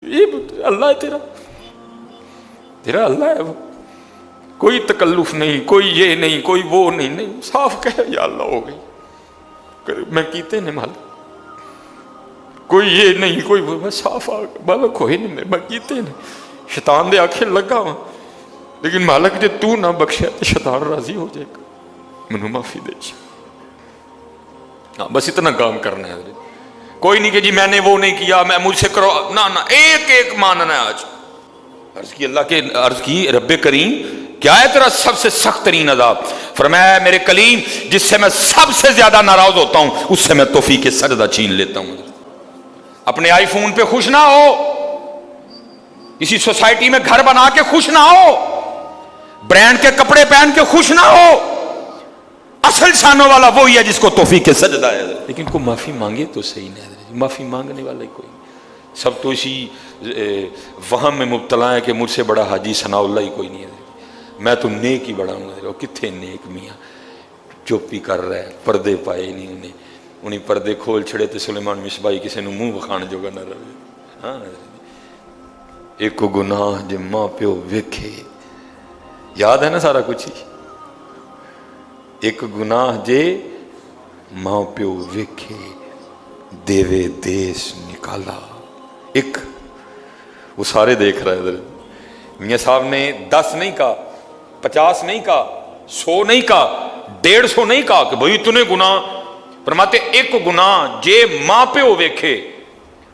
یہ اللہ ہے تیرا اللہ ہے وہ، کوئی تکلف نہیں، کوئی یہ نہیں، کوئی وہ نہیں، صاف کہے یا اللہ ہو گئی، میں کیتے نے مال کوئی یہ نہیں، کوئی وہ، میں صاف مالک ہوئے نہیں، میں کیتے نے شیطان دے آنکھیں لگا ہوں، لیکن مالک جے تو نہ بخشے تو شیطان راضی ہو جائے گا، منو معافی دے ہاں بس اتنا کام کرنا ہے، کوئی نہیں کہ جی میں نے وہ نہیں کیا، میں مجھ سے کرو، نہ ایک ایک ماننا ہے۔ آج عرض کی اللہ کے عرض کی رب کریم کیا ہے تیرا سب سے سخت ترین عذاب؟ فرمایا میرے کلیم جس سے میں سب سے زیادہ ناراض ہوتا ہوں اس سے میں توفیق سجدہ چھین لیتا ہوں۔ اپنے آئی فون پہ خوش نہ ہو، کسی سوسائٹی میں گھر بنا کے خوش نہ ہو، برانڈ کے کپڑے پہن کے خوش نہ ہو، اصل شانوں والا وہی ہے جس کو توفیق سجدہ ہے، لیکن کوئی معافی مانگے تو صحیح نہیں، معافی مانگنے والا ہی کوئی نہیں، سب تو اسی وہم میں مبتلا ہے کہ مجھ سے بڑا حاجی ثناء اللہ ہی کوئی نہیں ہے، میں تو نیک ہی بڑا ہوں، کتنے نیک میاں چوپی کر رہا ہے، پردے پائے نہیں انہیں پردے کھول چھڑے تو سلیمان مصباحی کسی نے منہ بخان جوگا نہ رہے۔ ہاں ایک گناہ جے ماں پیو ویکھے، یاد ہے نا سارا کچھ ہی، ایک گناہ جے ماں پیو ویکھے دیوے دیس نکالا، ایک وہ سارے دیکھ رہے ادھر، میاں صاحب نے 10 نہیں کہا، 50 نہیں کہا، 100 نہیں کہا، 150 نہیں کہا کہ بھئی تو نے گناہ، فرماتے ایک گناہ جے ماں پیو ویکھے،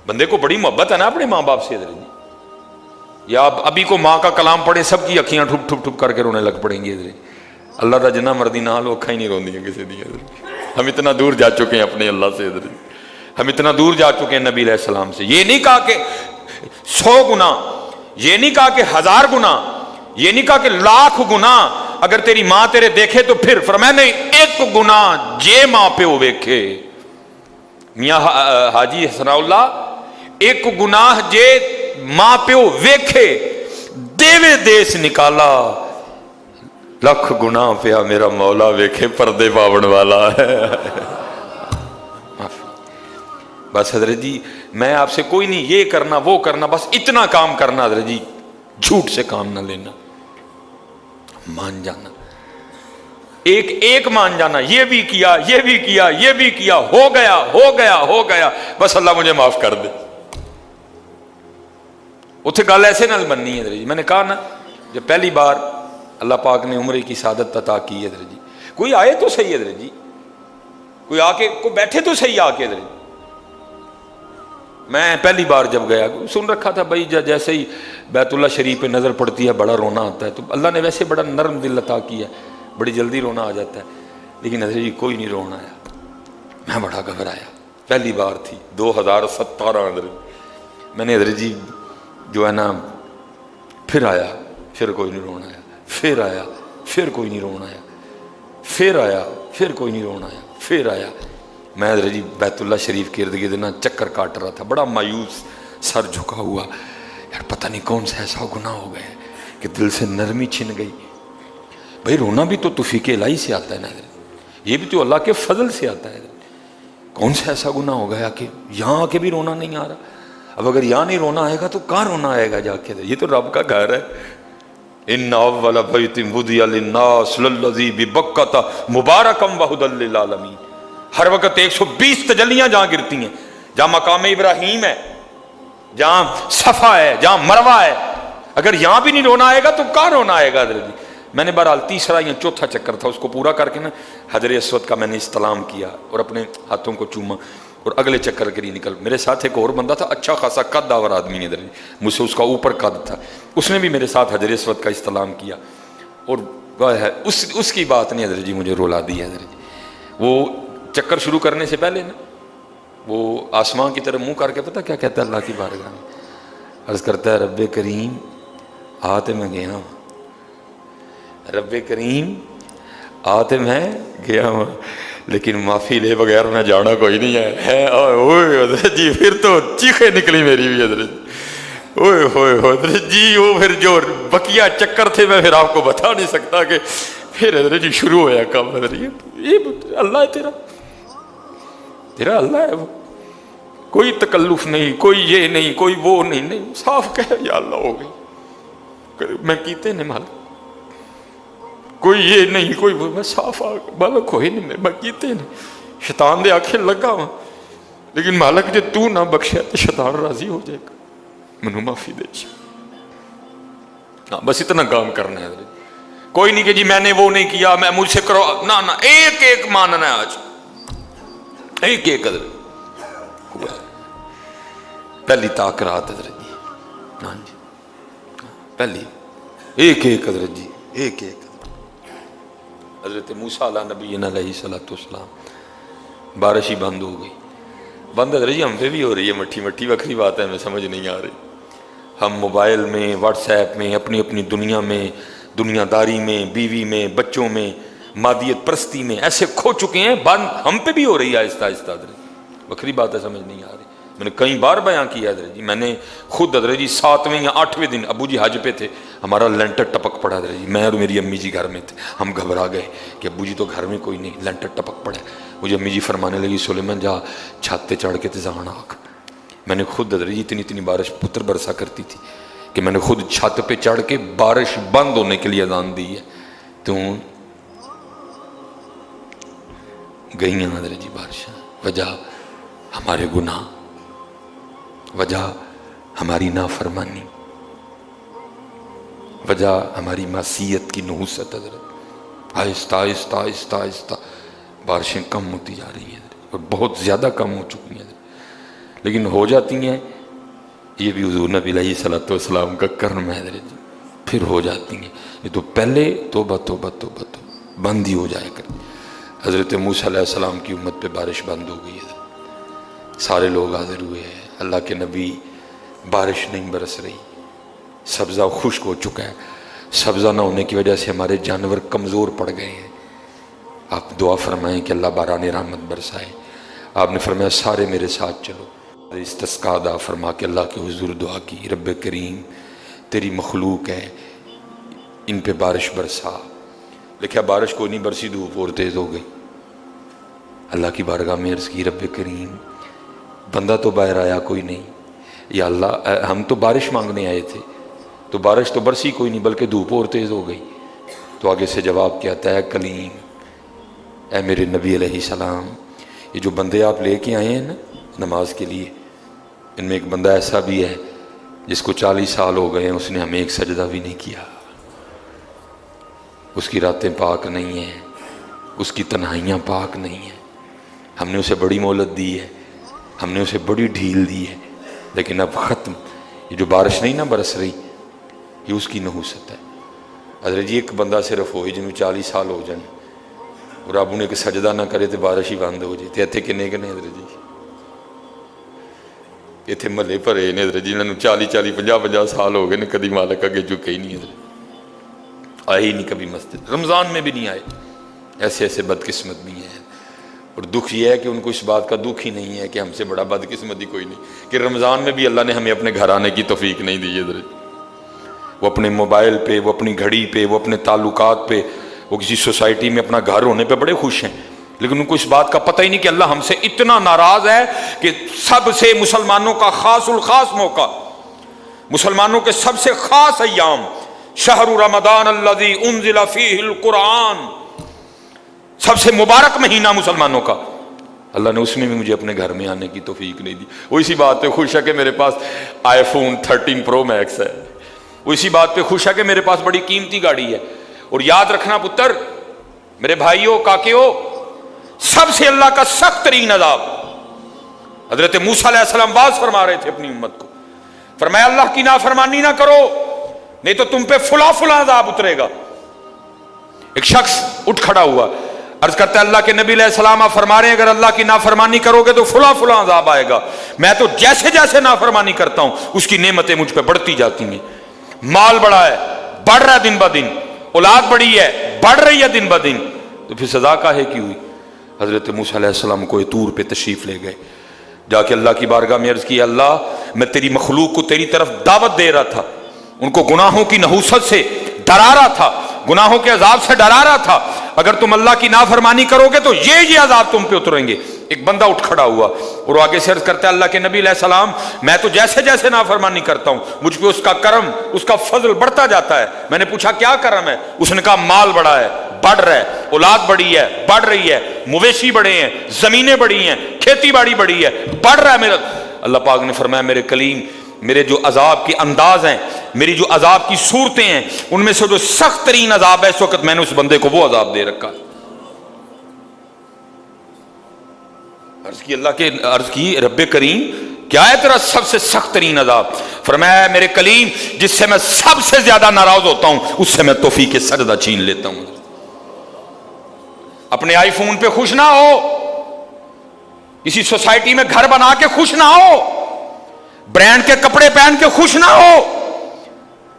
بندے کو بڑی محبت ہے نا اپنے ماں باپ سے، ادھر یا ابھی کو ماں کا کلام پڑھے سب کی اکھیاں ٹھپ ٹھپ ٹھپ کر کے رونے لگ پڑیں گی، ادھر اللہ دا جنہ مردی نہ لو اکھاں ہی نہیں روندی ہیں کسی دیا، ہم اتنا دور جا چکے ہیں اپنے اللہ سے، ادھر ہم اتنا دور جا چکے ہیں نبی علیہ السلام سے۔ یہ نہیں کہا کہ 100 گناہ، یہ نہیں کہا کہ 1000 گناہ، یہ نہیں کہا کہ 1,00,000 گناہ اگر تیری ماں تیرے دیکھے تو پھر، فرمایا نہیں ایک گناہ جے ماں پیو ویکھے، میاں حاجی ثناء اللہ ایک گناہ جے ماں پیو ویکھے دیوے دیس نکالا، لکھ گناہ پیا میرا مولا ویکھے پردے پاون والا ہے۔ بس حضرت جی میں آپ سے کوئی نہیں یہ کرنا وہ کرنا، بس اتنا کام کرنا حضرت جی، جھوٹ سے کام نہ لینا، مان جانا، ایک مان جانا، یہ بھی کیا یہ بھی کیا یہ بھی کیا، ہو گیا ہو گیا ہو گیا، بس اللہ مجھے معاف کر دے۔ اتھے گل ایسے نہ بننی ہے حضرت جی، میں نے کہا نا جب پہلی بار اللہ پاک نے عمرے کی سعادت عطا کی ہے حضرت جی، کوئی آئے تو صحیح حضرت جی، کوئی آ کے کوئی بیٹھے تو صحیح آ کے حضرت جی۔ میں پہلی بار جب گیا سن رکھا تھا بھائی جیسے ہی بیت اللہ شریف پہ نظر پڑتی ہے بڑا رونا آتا ہے، تو اللہ نے ویسے بڑا نرم دل عطا کیا ہے، بڑی جلدی رونا آ جاتا ہے، لیکن حضرت جی کوئی نہیں رونا آیا، میں بڑا گھبرایا، پہلی بار تھی 2017 حضرت، میں نے حضرت جی جو ہے نا پھر آیا، پھر کوئی نہیں رونا آیا، پھر آیا پھر کوئی نہیں رونا آیا، پھر آیا پھر کوئی نہیں رونا آیا، پھر آیا، میں حضرت جی بیت اللہ شریف کے ارد گرد نا چکر کاٹ رہا تھا، بڑا مایوس، سر جھکا ہوا، یار پتہ نہیں کون سا ایسا گناہ ہو گیا کہ دل سے نرمی چھن گئی۔ بھائی رونا بھی تو توفیق الہی سے آتا ہے نا حضرت، یہ بھی تو اللہ کے فضل سے آتا ہے، کون سا ایسا گناہ ہو گیا کہ یہاں آ کے بھی رونا نہیں آ رہا؟ اب اگر یہاں نہیں رونا آئے گا تو کہاں رونا آئے گا جا کے؟ یہ تو رب کا گھر ہے، ان اول بیت وضع للناس للذی ببکۃ مبارکا وہدی للعالمین، ہر وقت 120 تجلیاں جہاں گرتی ہیں، جہاں مقام ابراہیم ہے، جہاں صفا ہے، جہاں مروہ ہے، اگر یہاں بھی نہیں رونا آئے گا تو کہاں رونا آئے گا حضرت جی؟ میں نے بہرحال تیسرا یا چوتھا چکر تھا، اس کو پورا کر کے نا حجر اسود کا میں نے استلام کیا اور اپنے ہاتھوں کو چوما، اور اگلے چکر کے لیے نکل، میرے ساتھ ایک اور بندہ تھا، اچھا خاصا قد داور آدمی ہے حضرت جی، مجھ سے اس کا اوپر قد تھا، اس نے بھی میرے ساتھ حجر اسود کا استلام کیا، اور اس کی بات نے حضرت جی مجھے رولا دی ہے حضرت جی۔ وہ چکر شروع کرنے سے پہلے نا وہ آسمان کی طرف منہ کر کے پتہ کیا کہتا ہے اللہ کی بارگاہ میں؟ عرض کرتا ہے رب کریم آتے میں گیا ہوں، رب کریم آتے میں گیا ہوں، لیکن معافی لے بغیر میں جانا کوئی نہیں ہے۔ اوئے حضرت جی پھر تو چیخیں نکلی میری بھی حضرت جی، اوئے ہوئے حضرت جی، وہ پھر جو بقیہ چکر تھے میں پھر آپ کو بتا نہیں سکتا کہ پھر حضرت جی شروع ہوا کام، حضرت یہ اللہ ہے تیرا اللہ ہے وہ، کوئی تکلف نہیں، کوئی یہ نہیں، کوئی وہ نہیں، صاف کہے یا اللہ ہو گئی، میں کیتے نے مالک، کوئی یہ نہیں کوئی وہ، میں صاف مالک ہوئے نہیں، میں کیتے نہیں، شیطان دے آنکھیں لگا ہوا، لیکن مالک جے تو نہ بخشے تو شیطان راضی ہو جائے گا، منو معافی دے چاہیے۔ بس اتنا کام کرنا ہے، کوئی نہیں کہ جی میں نے وہ نہیں کیا، میں مجھ سے کرو، نہ نہ، ایک ایک ماننا ہے، آج ایک ایک حضرت ہوا ہے، پہلی تاکرات حضرت جی، ہاں جی پہلی ایک ایک حضرت جی، ایک ایک حضرت موسیٰ علیہ نبینا علیہ السلام، بارش ہی بند ہو گئی، بند حضرت جی ہم پہ بھی ہو رہی ہے، مٹھی مٹھی وکری بات ہے، ہمیں سمجھ نہیں آ رہی، ہم موبائل میں، واٹس ایپ میں، اپنی اپنی دنیا میں، دنیا داری میں، بیوی میں، بچوں میں، مادیت پرستی میں ایسے کھو چکے ہیں، بند ہم پہ بھی ہو رہی ہے آہستہ آہستہ حضرت، وکری بات ہے، سمجھ نہیں آ رہی، میں نے کئی بار بیان کیا حضرت جی، میں نے خود حضرت جی 7ویں یا 8ویں دن ابو جی حج پہ تھے، ہمارا لینٹر ٹپک پڑا حضرت جی، میں اور میری امی جی گھر میں تھے، ہم گھبرا گئے کہ ابو جی تو گھر میں کوئی نہیں، لینٹر ٹپک پڑا، مجھے امی جی فرمانے لگی سلیمان جا چھت پہ چڑھ کے تزان آکھ، میں نے خود حضرت جی اتنی بارش پتر برسا کرتی تھی کہ میں نے خود چھت پہ چڑھ کے بارش بند ہونے کے لیے اذان دی ہے، تو گئی ہیں حضرت جی بارشاں، وجہ ہمارے گناہ، وجہ ہماری نافرمانی، وجہ ہماری معصیت کی نحوست حضرت، آہستہ آہستہ آہستہ آہستہ بارشیں کم ہوتی جا رہی ہیں اور بہت زیادہ کم ہو چکی ہیں، لیکن ہو جاتی ہیں، یہ بھی حضور نبی علیہ السلام کا کرم ہے حضرت جی، پھر ہو جاتی ہیں، یہ تو پہلے توبہ توبہ توبہ توبہ بند ہی ہو جائے کر۔ حضرت موسیٰ علیہ السلام کی امت پہ بارش بند ہو گئی ہے، سارے لوگ حاضر ہوئے ہیں، اللہ کے نبی، بارش نہیں برس رہی، سبزہ خشک ہو چکا ہے، سبزہ نہ ہونے کی وجہ سے ہمارے جانور کمزور پڑ گئے ہیں، آپ دعا فرمائیں کہ اللہ باران رحمت برسائے، آپ نے فرمایا سارے میرے ساتھ چلو، استسقاء ادا فرما کے اللہ کے حضور دعا کی، رب کریم تیری مخلوق ہے، ان پہ بارش برسا، لکھا بارش کو نہیں برسی، دھوپ اور تیز ہو گئی، اللہ کی بارگاہ میں عرض کی رب کریم بندہ تو باہر آیا کوئی نہیں، یا اللہ ہم تو بارش مانگنے آئے تھے، تو بارش تو برسی کوئی نہیں بلکہ دھوپ اور تیز ہو گئی، تو آگے سے جواب کیا اے کلیم، اے میرے نبی علیہ السلام، یہ جو بندے آپ لے کے آئے ہیں نا نماز کے لیے، ان میں ایک بندہ ایسا بھی ہے جس کو 40 سال ہو گئے ہیں، اس نے ہمیں ایک سجدہ بھی نہیں کیا، اس کی راتیں پاک نہیں ہیں، اس کی تنہائیاں پاک نہیں ہیں، ہم نے اسے بڑی مہلت دی ہے، ہم نے اسے بڑی ڈھیل دی ہے، لیکن اب ختم، یہ جو بارش نہیں نہ برس رہی، یہ اس کی نحوست ہے۔ حضرت جی ایک بندہ صرف ہوئی جنہوں 40 سال ہو جائیں اور اب انہیں کہ سجدہ نہ کرے تو بارش ہی بند ہو جائے، اتنے کنے کنے حضرت جی، اتنے محلے بھرے نے حضرت جی، انہوں 40 سال ہو گئے نے، کدی مالک اگے جھکے ہی نہیں حضرت، آئے ہی نہیں کبھی مسجد، رمضان میں بھی نہیں آئے، ایسے ایسے بدقسمت بھی ہیں، اور دکھ یہ ہے کہ ان کو اس بات کا دکھ ہی نہیں ہے کہ ہم سے بڑا بدقسمت ہی کوئی نہیں، کہ رمضان میں بھی اللہ نے ہمیں اپنے گھر آنے کی توفیق نہیں دی حضرت، وہ اپنے موبائل پہ، وہ اپنی گھڑی پہ، وہ اپنے تعلقات پہ، وہ کسی سوسائٹی میں اپنا گھر ہونے پہ بڑے خوش ہیں، لیکن ان کو اس بات کا پتہ ہی نہیں کہ اللہ ہم سے اتنا ناراض ہے کہ سب سے مسلمانوں کا خاص الخاص موقع، مسلمانوں کے سب سے خاص ایام، شہر رمضان الذی انزل فیہ القرآن، سب سے مبارک مہینہ مسلمانوں کا، اللہ نے اس میں بھی مجھے اپنے گھر میں آنے کی توفیق نہیں دی، وہ اسی بات پہ خوش ہے کہ میرے پاس آئی فون 13 پرو میکس ہے، وہ اسی بات پہ خوش ہے کہ میرے پاس بڑی قیمتی گاڑی ہے، اور یاد رکھنا پتر، میرے بھائیوں کاکیوں، سب سے اللہ کا سخت ترین عذاب، حضرت موسیٰ علیہ السلام باز فرما رہے تھے اپنی امت کو، فرمایا اللہ کی نافرمانی نہ کرو نہیں تو تم پہ فلاں فلاں عذاب اترے گا۔ ایک شخص اٹھ کھڑا ہوا، عرض کرتا ہے اللہ کے نبی علیہ السلام آپ فرما رہے ہیں اگر اللہ کی نافرمانی کرو گے تو فلاں فلاں عذاب آئے گا، میں تو جیسے جیسے نافرمانی کرتا ہوں اس کی نعمتیں مجھ پہ بڑھتی جاتی ہیں، مال بڑا ہے، بڑھ رہا ہے دن بدن، اولاد بڑی ہے، بڑھ رہی ہے دن بدن، تو پھر سزا کاہے کی ہوئی؟ حضرت موسیٰ علیہ السلام کو طور پہ تشریف لے گئے، جا کے اللہ کی بارگاہ میں عرض کیا اللہ میں تیری مخلوق کو تیری طرف دعوت دے رہا تھا، ان کو گناہوں کی نحوست سے ڈرا رہا تھا، گناہوں کے عذاب سے ڈرا رہا تھا، اگر تم اللہ کی نافرمانی کرو گے تو یہ عذاب تم پہ اتریں گے، ایک بندہ اٹھ کھڑا ہوا اور آگے سے عرض کرتا ہے اللہ کے نبی علیہ السلام میں تو جیسے جیسے نافرمانی کرتا ہوں مجھ پہ اس کا کرم اس کا فضل بڑھتا جاتا ہے. میں نے پوچھا کیا کرم ہے؟ اس نے کہا مال بڑا ہے بڑھ رہا ہے, اولاد بڑی ہے بڑھ رہی ہے, مویشی بڑے ہیں, زمینیں بڑی ہیں, کھیتی باڑی بڑی ہے, بڑھ رہا ہے میرا. اللہ پاک نے فرمایا میرے کلیم میرے جو عذاب کے انداز ہیں, میری جو عذاب کی صورتیں ہیں, ان میں سے جو سخت ترین عذاب ہے اس وقت میں نے اس بندے کو وہ عذاب دے رکھا. عرض کی رب کریم کیا ہے تیرا سب سے سخت ترین عذاب؟ فرمایا میرے کلیم جس سے میں سب سے زیادہ ناراض ہوتا ہوں اس سے میں توفیق سجدہ چھین لیتا ہوں. اپنے آئی فون پہ خوش نہ ہو, کسی سوسائٹی میں گھر بنا کے خوش نہ ہو, برانڈ کے کپڑے پہن کے خوش نہ ہو.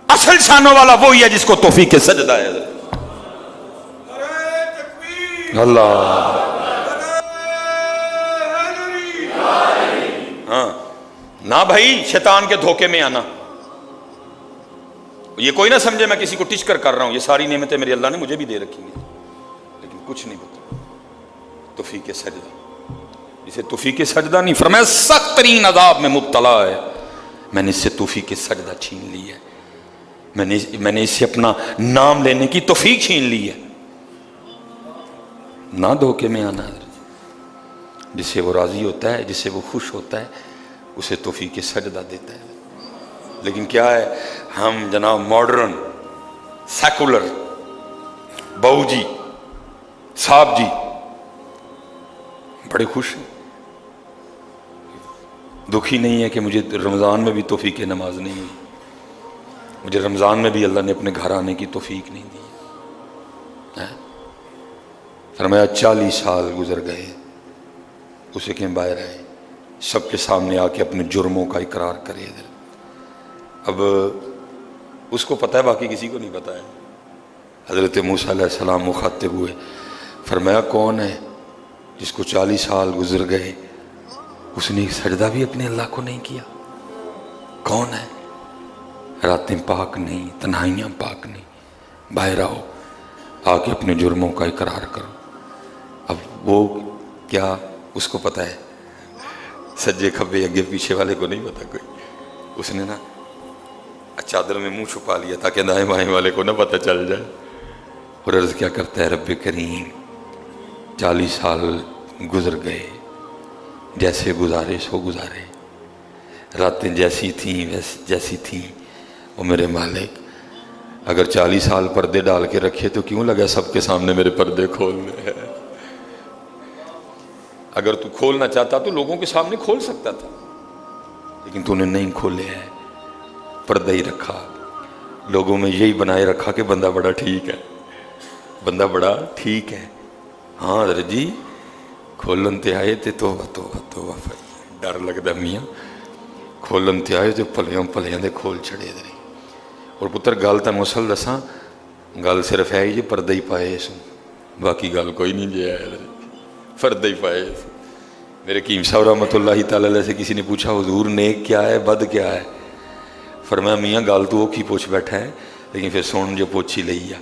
اصل شانوں والا وہی ہے جس کو توفیق سجدہ ہے. اللہ ہاں نہ بھائی شیطان کے دھوکے میں آنا. یہ کوئی نہ سمجھے میں کسی کو ٹچ کر رہا ہوں, یہ ساری نعمتیں میری اللہ نے مجھے بھی دے رکھی ہیں, لیکن کچھ نہیں پتا. توفیق سجدہ, اسے توفیق سجدہ نہیں فرمایا سخت ترین عذاب میں مبتلا ہے, میں نے اس سے توفیق سجدہ چھین لی ہے. میں نے اس سے اپنا نام لینے کی توفیق چھین لی ہے. نہ دھوکے میں آنا. جس سے وہ راضی ہوتا ہے, جس سے وہ خوش ہوتا ہے, اسے توفیق سجدہ دیتا ہے. لیکن کیا ہے, ہم جناب ماڈرن سیکولر بہو جی صاحب جی بڑے خوش ہیں. دکھی نہیں ہے کہ مجھے رمضان میں بھی توفیق نماز نہیں ہوئی, مجھے رمضان میں بھی اللہ نے اپنے گھر آنے کی توفیق نہیں دی. فرمایا 40 سال گزر گئے, اسے کہ باہر آئے, سب کے سامنے آ کے اپنے جرموں کا اقرار کرے. اب اس کو پتہ ہے, باقی کسی کو نہیں پتہ ہے. حضرت موسیٰ علیہ السلام مخاطب ہوئے, فرمایا کون ہے جس کو 40 سال گزر گئے اس نے ایک سجدہ بھی اپنے اللہ کو نہیں کیا؟ کون ہے؟ راتیں پاک نہیں, تنہائیاں پاک نہیں, باہر آؤ, آ کے اپنے جرموں کا اقرار کرو. اب وہ کیا اس کو پتہ ہے, سجے کھبے اگے پیچھے والے کو نہیں پتا کوئی. اس نے نا چادر میں منہ چھپا لیا تاکہ دائیں بائیں والے کو نہ پتہ چل جائے. اور عرض کیا کرتا ہے, رب کریم 40 سال گزر گئے, جیسے گزارے سو گزارے, راتیں جیسی تھیں وہ میرے مالک, اگر 40 سال پردے ڈال کے رکھے تو کیوں لگا سب کے سامنے میرے پردے کھولنے ہیں؟ اگر تو کھولنا چاہتا تو لوگوں کے سامنے کھول سکتا تھا, لیکن تو نے نہیں کھولے ہیں, پردہ ہی رکھا. لوگوں میں یہی بنائے رکھا کہ بندہ بڑا ٹھیک ہے, بندہ بڑا ٹھیک ہے. ہاں حضرت جی کھولن تے آئے تے توبہ ڈر لگتا میاں, کھولن تے آئے تے پلیاں دے کھول چھڑے دے. اور پتر گل تن مسل دساں, گل صرف ہے جی پردہ ہی پائے سو, باقی گل کوئی نہیں جی ہے, پردہ ہی پائے. میرے قیم صاحب رحمۃ اللہ تعالی علیہ سے کسی نے پوچھا حضور نیک کیا ہے بد کیا ہے؟ فرمایا میاں گل تو اوکھی پوچھ بیٹھا ہے, لیکن پھر سن جو پوچھی لئی ہے.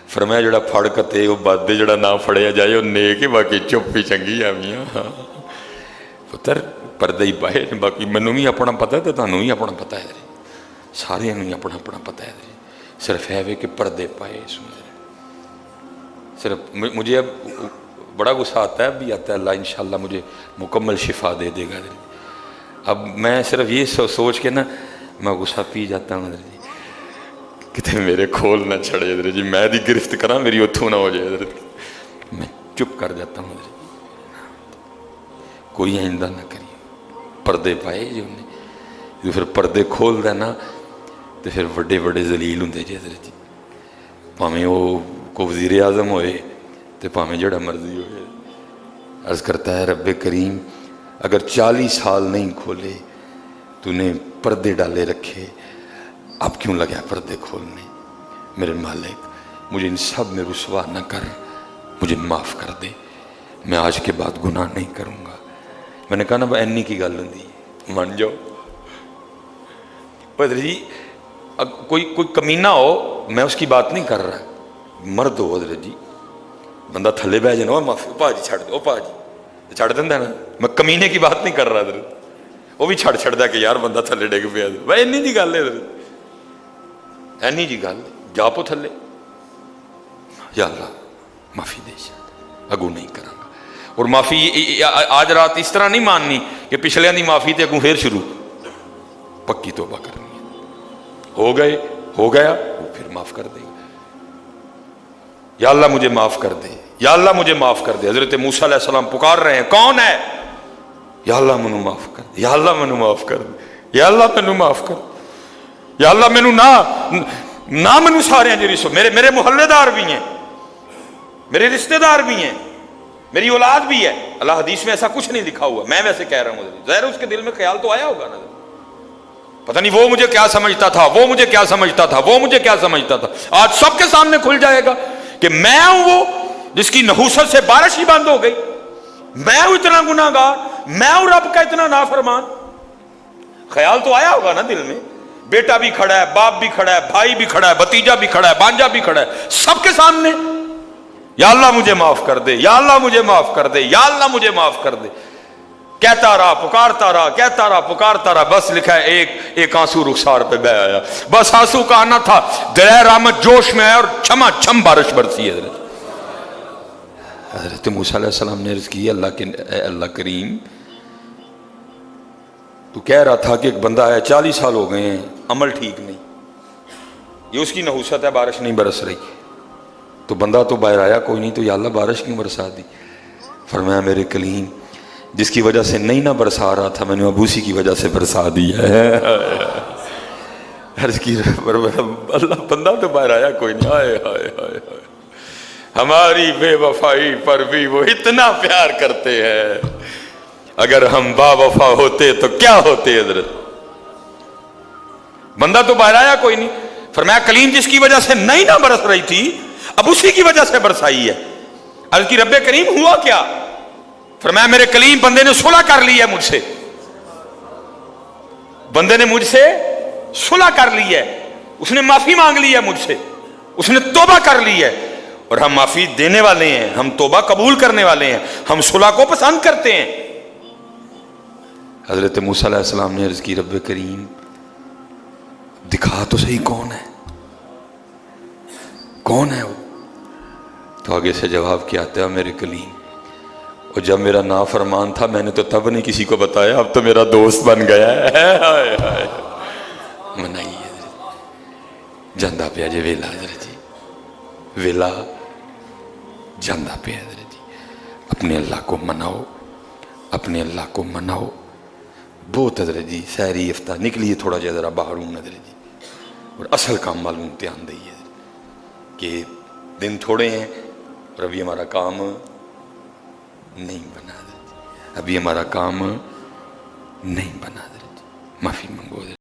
فرمایا جڑا پھڑ کتے وہ بد ہے, جڑا نہ پھڑیا جائے وہ نیک ہے, باقی چپ ہی چنگی ہے میاں. پتر پردہ ہی پائے, باقی مینوں بھی اپنا پتہ ہے تو تانوں بھی اپنا پتہ ہے, سارے ہی اپنا پتہ ہے. صرف ہے کہ پردے پائے سن. صرف مجھے اب بڑا غصہ آتا ہے, اب بھی آتا ہے, اللہ انشاءاللہ مجھے مکمل شفا دے دے گا. اب میں صرف یہ سوچ کے نا میں غصہ پی جاتا ہوں حضرت جی, کتے میرے کھول نہ چھڑے حضرت جی, میں دی گرفت کرا میری اتھوں نہ ہو جائے حضرت, میں چپ کر جاتا ہوں حضرت جی. کوئی آئندہ نہ کریے, پردے پائے جو انہیں, جو پھر پردے کھول دینا تو پھر بڑے بڑے ذلیل ہوں جی حضرت جی. پاویں وہ کو وزیر اعظم ہوئے تو پاویں جڑا مرضی ہوئے. عرض کرتا ہے رب کریم اگر 40 سال نہیں کھولے تو نے پردے ڈالے رکھے, اب کیوں لگا پردے کھولنے؟ میرے مالک مجھے ان سب میں رسوا نہ کر, مجھے معاف کر دے, میں آج کے بعد گناہ نہیں کروں گا. میں نے کہا نا اینی کی گل ہوں من جاؤ. حضرت جی کوئی کمینہ ہو, میں اس کی بات نہیں کر رہا, مرد ہو حضرت جی, بندہ تھلے بہ جانا, معافی پا جی چھڑ دو, پا جی چھڑ دینا نا, میں کمینے کی بات نہیں کر رہا حضرت, وہ بھی چھڑ چھڑتا کہ یار بندہ تھلے ڈگ پیا بھائی اینی جی گل ہے حضرت, اینی جی گل جا پو تھلے, یا اللہ معافی دے اگوں نہیں کراں گا. اور معافی آج رات اس طرح نہیں ماننی کہ پچھلے دی معافی تے اگوں پھر شروع, پکی توبہ کرنی ہے, ہو گیا وہ پھر معاف کر دے گا. یا اللہ مجھے معاف کر دے, یا اللہ مجھے معاف کر دے. حضرت موسیٰ علیہ السلام پکار رہے ہیں, کون ہے؟ یا اللہ مینوں معاف کر دے, یا اللہ مینوں معاف کر دے, یا اللہ مینوں معاف کر دے, یا اللہ مینوں نہ مینوں سارے جی رسو, میرے محلے دار بھی ہیں, میرے رشتہ دار بھی ہیں, میری اولاد بھی ہے. اللہ حدیث میں ایسا کچھ نہیں لکھا ہوا, میں ویسے کہہ رہا ہوں, ظاہر اس کے دل میں خیال تو آیا ہوگا نا, پتہ نہیں وہ مجھے کیا سمجھتا تھا, وہ مجھے کیا سمجھتا تھا, وہ مجھے کیا سمجھتا تھا. آج سب کے سامنے کھل جائے گا کہ میں ہوں وہ جس کی نحوست سے بارش ہی بند ہو گئی, میں ہوں اتنا گناہ گار, میں ہوں رب کا اتنا نافرمان. خیال تو آیا ہوگا نا دل میں, بیٹا بھی کھڑا ہے, باپ بھی کھڑا ہے, بھائی بھی کھڑا ہے, بھتیجا بھی کھڑا ہے, بانجا بھی کھڑا ہے, سب کے سامنے یا اللہ مجھے معاف کر دے, یا اللہ مجھے معاف کر دے, یا اللہ مجھے معاف کر دے. کہتا رہا, پکارتا رہا, کہتا رہا, پکارتا رہا, بس لکھا ہے ایک آنسو رخسار پہ بہ آیا, بس آنسو کا آنا تھا, دلیر رحمت جوش میں ہے اور چھما چھم بارش برسی ہے. حضرت موسیٰ علیہ السلام نے عرض کی, اے اللہ کریم, تو کہہ رہا تھا کہ ایک بندہ ہے 40 سال ہو گئے ہیں, عمل ٹھیک نہیں, یہ اس کی نحوست ہے, بارش نہیں برس رہی, تو بندہ تو باہر آیا کوئی نہیں, تو یا اللہ بارش کیوں برسا دی؟ فرمایا میرے کلیم جس کی وجہ سے نہیں نہ برسا رہا تھا, میں نے ابوسی کی وجہ سے برسا دیا ہے. عرض کی اللہ بندہ تو باہر آیا کوئی نہیں, ہائے ہائے ہائے ہائے, ہماری بے وفائی پر بھی وہ اتنا پیار کرتے ہیں, اگر ہم با وفا ہوتے تو کیا ہوتے حضرت. بندہ تو باہر آیا کوئی نہیں, فرمایا کلیم جس کی وجہ سے نہیں نہ برس رہی تھی اب اسی کی وجہ سے برسائی ہے. عرض کی رب کریم ہوا کیا؟ فرمایا میرے کلیم بندے نے صلح کر لی ہے مجھ سے, بندے نے مجھ سے صلح کر لی ہے, اس نے معافی مانگ لی ہے مجھ سے, اس نے توبہ کر لی ہے, اور ہم معافی دینے والے ہیں, ہم توبہ قبول کرنے والے ہیں, ہم صلح کو پسند کرتے ہیں. حضرت موسیٰ علیہ السلام نے عرض کی رب کریم دکھا تو صحیح کون ہے, کون ہے وہ؟ تو آگے سے جواب کیا آتا ہے, میرے کلیم اور جب میرا نافرمان تھا میں نے تو تب نہیں کسی کو بتایا, اب تو میرا دوست بن گیا ہے. منائیے جاندہ پہ جی ویلا حضرت جی, ویلا جاندہ پہ حضرت جی. اپنے اللہ کو مناؤ, اپنے اللہ کو مناؤ. بہت حضرت جی سحری افطار نکلیے تھوڑا جا ذرا باہر ہوں حضرت جی, اور اصل کام معلوم دھیان دئیے کہ دن تھوڑے ہیں اور ابھی ہمارا کام نہیں بنا حضرت جی, ابھی ہمارا کام نہیں بنا حضرت جی. معافی منگو حضرت.